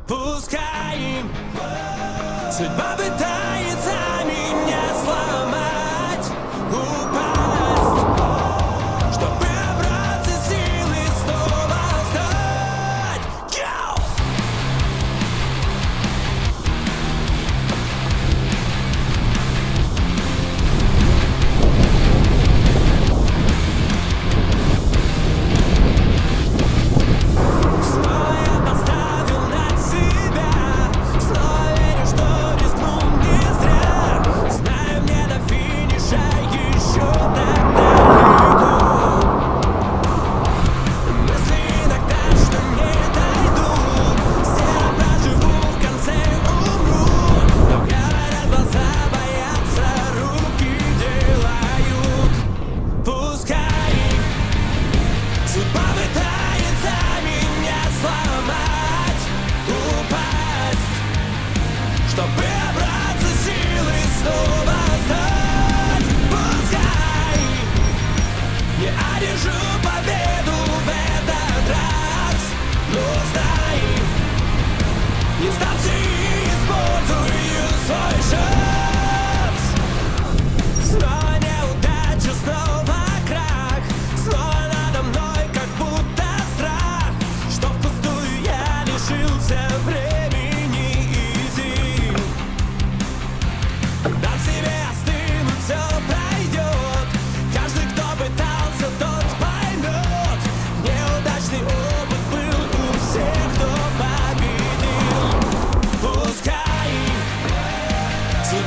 Пускай судьба пытается меня сломать, упасть, чтобы обратно силы снова встать. Йоу! Снова я поставил на себя, снова верю, что рискну не зря. Знаю, мне до финиша еще так далеко. Мысли иногда, что не дойдут, все проживу, в конце умру. Но говорят, глаза боятся, руки делают. Пускай судьба пытается меня сломать, упасть, чтобы обратно силы снова встать. Пускай не одержу победу в этот раз, но знай, не сдамся и использую свой шанс. Снова неудача, снова крах, снова надо мной как будто страх, что впустую я лишился времени и сил. Дам себе остынуть, все пройдет. Каждый, кто пытался, тот поймет. Неудачный опыт был у всех, кто победил. Пускай судьба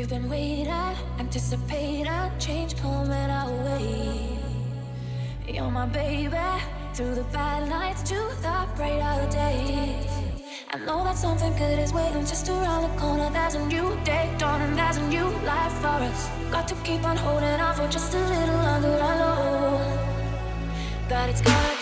We've been waiting, anticipating change coming our way. You're my baby, through the bad nights to the brighter days. I know that something good is waiting just around the corner. There's a new day dawning, there's a new life for us. Got to keep on holding on for just a little longer. I know that it's gonna